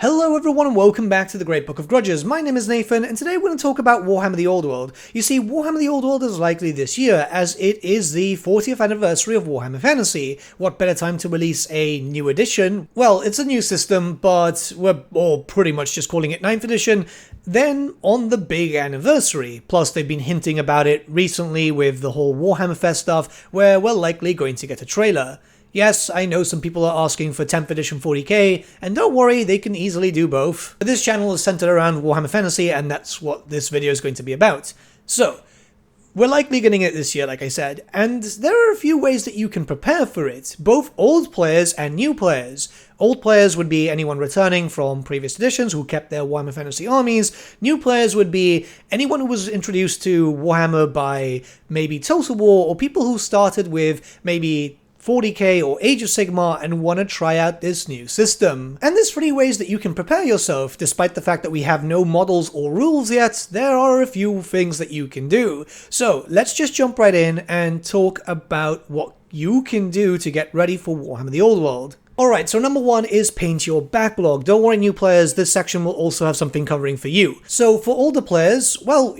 Hello everyone and welcome back to the Great Book of Grudges. My name is Nathan and today we're going to talk about Warhammer The Old World. You see, Warhammer The Old World is likely this year as it is the 40th anniversary of Warhammer Fantasy. What better time to release a new edition? Well, it's a new system, but we're all pretty much just calling it 9th edition. Then on the big anniversary. Plus they've been hinting about it recently with the whole Warhammer Fest stuff where we're likely going to get a trailer. Yes, I know some people are asking for 10th edition 40k, and don't worry, they can easily do both. But this channel is centered around Warhammer Fantasy, and that's what this video is going to be about. So, we're likely getting it this year, like I said, and there are a few ways that you can prepare for it, both old players and new players. Old players would be anyone returning from previous editions who kept their Warhammer Fantasy armies. New players would be anyone who was introduced to Warhammer by maybe Total War, or people who started with maybe 40k or Age of Sigmar and want to try out this new system. And there's 3 ways that you can prepare yourself. Despite the fact that we have no models or rules yet, there are a few things that you can do. So let's just jump right in and talk about what you can do to get ready for Warhammer The Old World. Alright, so number 1 is paint your backlog. Don't worry new players, this section will also have something covering for you. So for older players, well,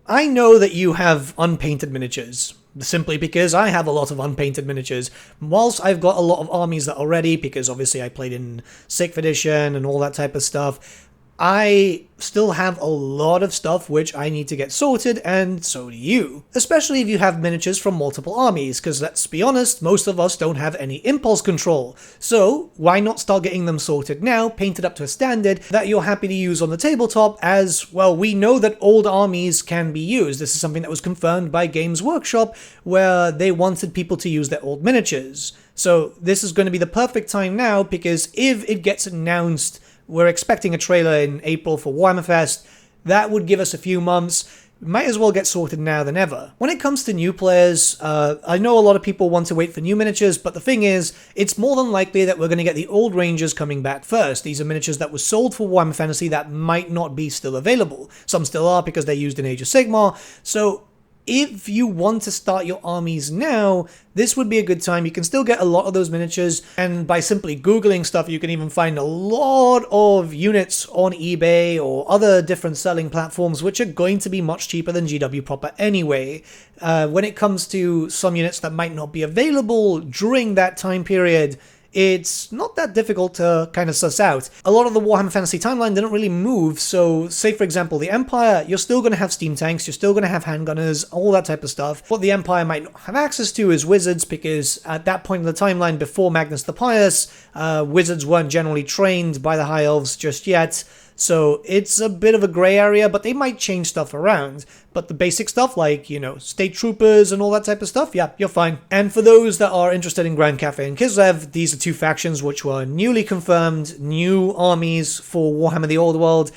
I know that you have unpainted miniatures. Simply because I have a lot of unpainted miniatures. Whilst I've got a lot of armies that are ready, because obviously I played in 6th edition and all that type of stuff, I still have a lot of stuff which I need to get sorted, and so do you. Especially if you have miniatures from multiple armies, because let's be honest, most of us don't have any impulse control. So why not start getting them sorted now, painted up to a standard that you're happy to use on the tabletop, as, well, we know that old armies can be used. This is something that was confirmed by Games Workshop, where they wanted people to use their old miniatures. So this is going to be the perfect time now, because if it gets announced, we're expecting a trailer in April for Warhammer Fest, that would give us a few months. Might as well get sorted now than ever. When it comes to new players, I know a lot of people want to wait for new miniatures, but the thing is, it's more than likely that we're going to get the old Rangers coming back first. These are miniatures that were sold for Warhammer Fantasy that might not be still available. Some still are because they're used in Age of Sigmar, so if you want to start your armies now, this would be a good time. You can still get a lot of those miniatures, and by simply Googling stuff, you can even find a lot of units on eBay or other different selling platforms, which are going to be much cheaper than GW proper anyway. When it comes to some units that might not be available during that time period, it's not that difficult to kind of suss out. A lot of the Warhammer Fantasy timeline didn't really move, so say for example the Empire, you're still going to have steam tanks, you're still going to have handgunners, all that type of stuff. What the Empire might not have access to is wizards, because at that point in the timeline before Magnus the Pious, wizards weren't generally trained by the High Elves just yet. So it's a bit of a grey area, but they might change stuff around. But the basic stuff like, state troopers and all that type of stuff, yeah, you're fine. And for those that are interested in Grand Cafe and Kislev, these are 2 factions which were newly confirmed, new armies for Warhammer The Old World.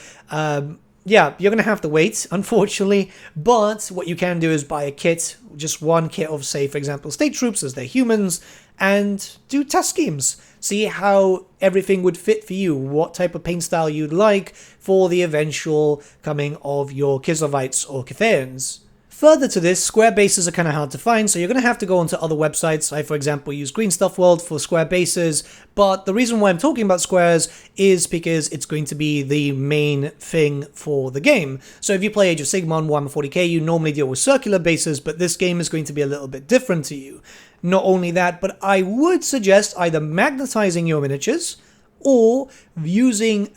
Yeah, you're going to have to wait, unfortunately, but what you can do is buy a kit, just one kit of, say, for example, state troops as they're humans, and do test schemes. See how everything would fit for you, what type of paint style you'd like for the eventual coming of your Kislevites or Cathayans. Further to this, square bases are kind of hard to find, so you're going to have to go onto other websites. I, for example, use Green Stuff World for square bases, but the reason why I'm talking about squares is because it's going to be the main thing for the game. So if you play Age of Sigmar and Warhammer 40k, you normally deal with circular bases, but this game is going to be a little bit different to you. Not only that, but I would suggest either magnetizing your miniatures, or using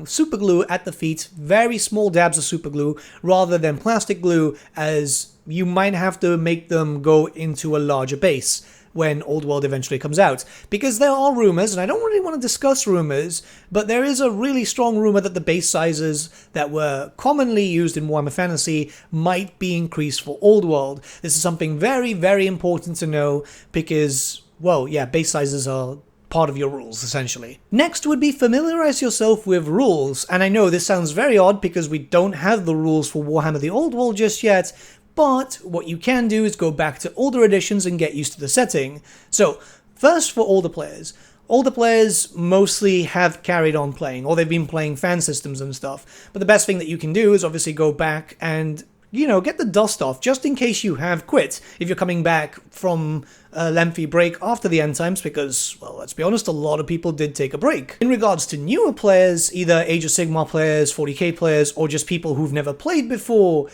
super glue at the feet, very small dabs of super glue, rather than plastic glue, as you might have to make them go into a larger base when Old World eventually comes out. Because there are rumors, and I don't really want to discuss rumors, but there is a really strong rumor that the base sizes that were commonly used in Warhammer Fantasy might be increased for Old World. This is something very, very important to know, because, well, yeah, base sizes are part of your rules, essentially. Next would be familiarize yourself with rules, and I know this sounds very odd because we don't have the rules for Warhammer The Old World just yet, but what you can do is go back to older editions and get used to the setting. So, first for older players. Older players mostly have carried on playing, or they've been playing fan systems and stuff, but the best thing that you can do is obviously go back and get the dust off, just in case you have quit, if you're coming back from a lengthy break after the end times, because, well, let's be honest, a lot of people did take a break. In regards to newer players, either Age of Sigmar players, 40k players, or just people who've never played before,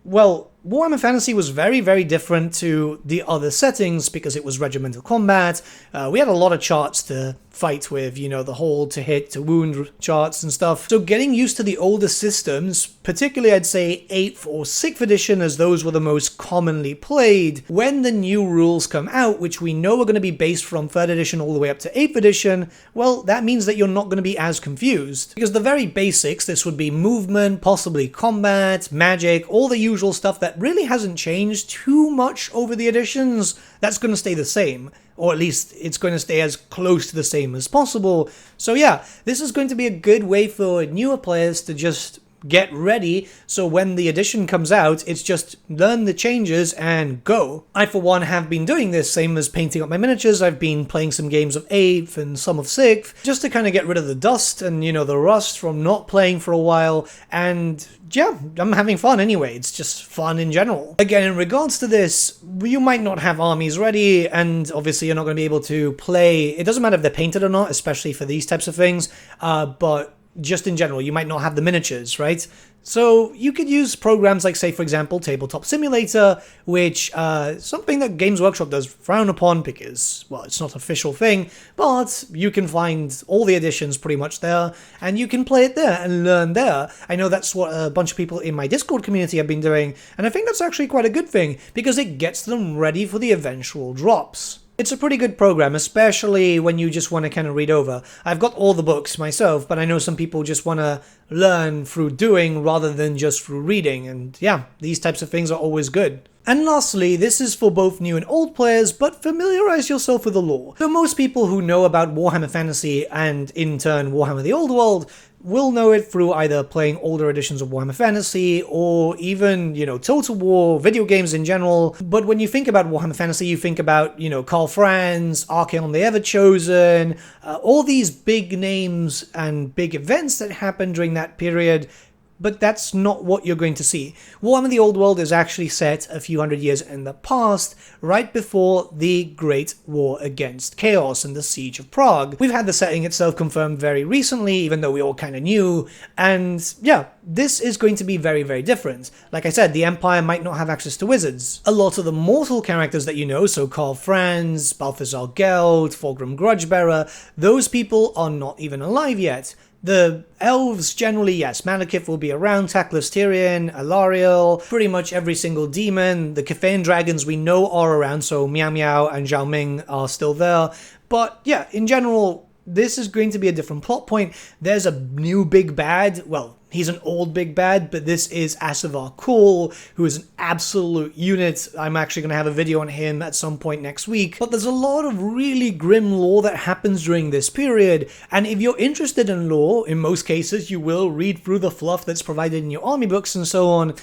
well, Warhammer Fantasy was very, very different to the other settings because it was regimental combat. We had a lot of charts to fight with, the hold to hit to wound charts and stuff. So getting used to the older systems, particularly I'd say 8th or 6th edition, as those were the most commonly played, when the new rules come out, which we know are going to be based from 3rd edition all the way up to 8th edition, well, that means that you're not going to be as confused. Because the very basics, this would be movement, possibly combat, magic, all the usual stuff that really hasn't changed too much over the editions, that's going to stay the same. Or at least it's going to stay as close to the same as possible. So yeah, this is going to be a good way for newer players to just get ready, so when the edition comes out, it's just learn the changes and go. I, for one, have been doing this, same as painting up my miniatures. I've been playing some games of 8th and some of 6th, just to kind of get rid of the dust and, the rust from not playing for a while, and yeah, I'm having fun anyway. It's just fun in general. Again, in regards to this, you might not have armies ready, and obviously you're not going to be able to play. It doesn't matter if they're painted or not, especially for these types of things, but just in general, you might not have the miniatures, right? So you could use programs like, say, for example, Tabletop Simulator, which something that Games Workshop does frown upon because, well, it's not an official thing, but you can find all the editions pretty much there, and you can play it there and learn there. I know that's what a bunch of people in my Discord community have been doing, and I think that's actually quite a good thing, because it gets them ready for the eventual drops. It's a pretty good program, especially when you just want to kind of read over. I've got all the books myself, but I know some people just want to learn through doing rather than just through reading, and yeah, these types of things are always good. And lastly, this is for both new and old players, but familiarize yourself with the lore. So most people who know about Warhammer Fantasy and in turn Warhammer The Old World will know it through either playing older editions of Warhammer Fantasy or even, Total War, video games in general. But when you think about Warhammer Fantasy, you think about, Karl Franz, Archaon the Everchosen, all these big names and big events that happened during that period. But that's not what you're going to see. Warhammer The Old World is actually set a few hundred years in the past, right before the Great War Against Chaos and the Siege of Prague. We've had the setting itself confirmed very recently, even though we all kind of knew, and yeah, this is going to be very, very different. Like I said, the Empire might not have access to wizards. A lot of the mortal characters that you know, so Karl Franz, Balthazar Geld, Fulgrim Grudgebearer, those people are not even alive yet. The elves, generally, yes, Malekith will be around, Tactless Tyrion, Alariel, pretty much every single demon. The Cathayan dragons we know are around, so Miao Miao and Zhao Ming are still there. But yeah, in general, this is going to be a different plot point. There's a new big bad, well, he's an old big bad, but this is Asavar Kul, who is an absolute unit. I'm actually going to have a video on him at some point next week. But there's a lot of really grim lore that happens during this period, and if you're interested in lore, in most cases you will read through the fluff that's provided in your army books and so on.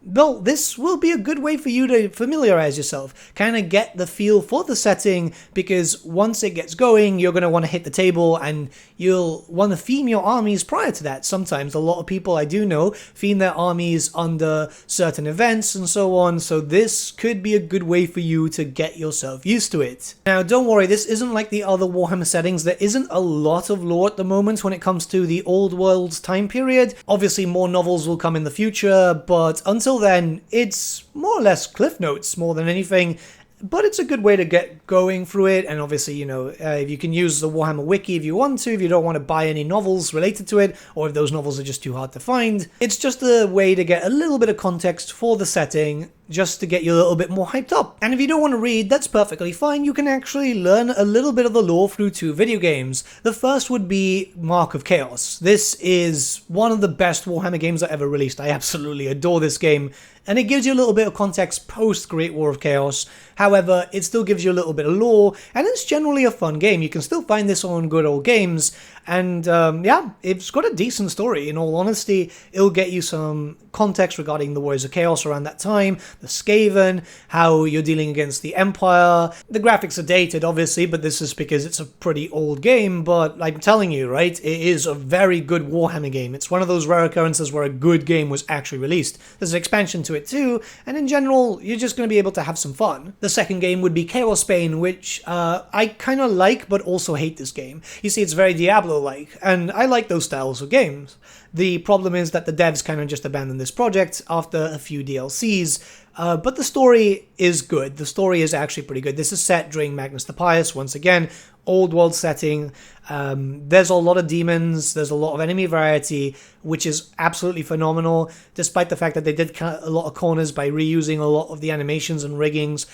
Well, this will be a good way for you to familiarize yourself, kind of get the feel for the setting, because once it gets going, you're going to want to hit the table and you'll want to theme your armies prior to that. Sometimes a lot of people I do know theme their armies under certain events and so on, so this could be a good way for you to get yourself used to it. Now, don't worry, this isn't like the other Warhammer settings. There isn't a lot of lore at the moment when it comes to the Old World's time period. Obviously, more novels will come in the future, but until then, it's more or less cliff notes more than anything, but it's a good way to get going through it. And obviously, if you can use the Warhammer Wiki if you want to, if you don't want to buy any novels related to it, or if those novels are just too hard to find, it's just a way to get a little bit of context for the setting, just to get you a little bit more hyped up. And if you don't want to read, that's perfectly fine. You can actually learn a little bit of the lore through 2 video games. The first would be Mark of Chaos. This is one of the best Warhammer games I ever released. I absolutely adore this game, and it gives you a little bit of context post Great War of Chaos. However, it still gives you a little bit of lore, and it's generally a fun game. You can still find this on Good Old Games, and yeah, it's got a decent story. In all honesty, it'll get you some context regarding the Warriors of Chaos around that time. the Skaven, how you're dealing against the Empire. The graphics are dated, obviously, but this is because it's a pretty old game, but I'm telling you, right, it is a very good Warhammer game. It's one of those rare occurrences where a good game was actually released. There's an expansion to it too, and in general, you're just going to be able to have some fun. The second game would be Chaos Spain, which I kind of like, but also hate this game. You see, it's very Diablo-like, and I like those styles of games. The problem is that the devs kind of just abandoned this project after a few DLCs, but the story is good. The story is actually pretty good. This is set during Magnus the Pious, once again, old world setting. There's a lot of demons, there's a lot of enemy variety, which is absolutely phenomenal, despite the fact that they did cut a lot of corners by reusing a lot of the animations and riggings,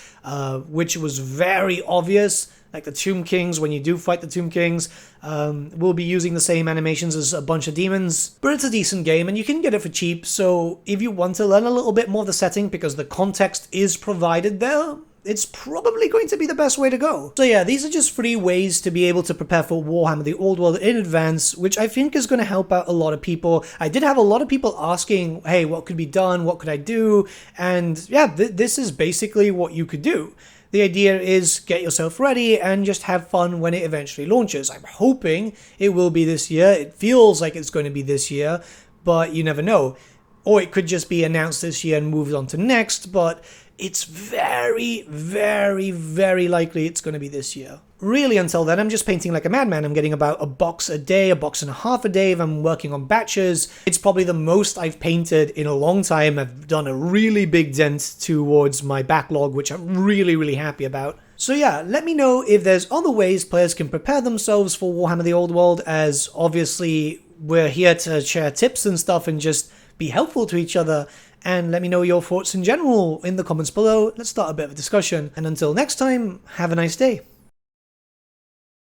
which was very obvious. Like the Tomb Kings, when you do fight the Tomb Kings, will be using the same animations as a bunch of demons. But it's a decent game, and you can get it for cheap, so if you want to learn a little bit more of the setting, because the context is provided there, it's probably going to be the best way to go. So yeah, these are just 3 ways to be able to prepare for Warhammer The Old World in advance, which I think is going to help out a lot of people. I did have a lot of people asking, hey, what could be done? What could I do? And yeah, this is basically what you could do. The idea is get yourself ready and just have fun when it eventually launches. I'm hoping it will be this year. It feels like it's going to be this year, but you never know. Or it could just be announced this year and moved on to next, but it's very, very, very likely it's going to be this year. Really, until then, I'm just painting like a madman. I'm getting about a box a day, a box and a half a day if I'm working on batches. It's probably the most I've painted in a long time. I've done a really big dent towards my backlog, which I'm really, really happy about. So yeah, let me know if there's other ways players can prepare themselves for Warhammer The Old World, as obviously we're here to share tips and stuff and just be helpful to each other. And let me know your thoughts in general in the comments below. Let's start a bit of a discussion. And until next time, have a nice day.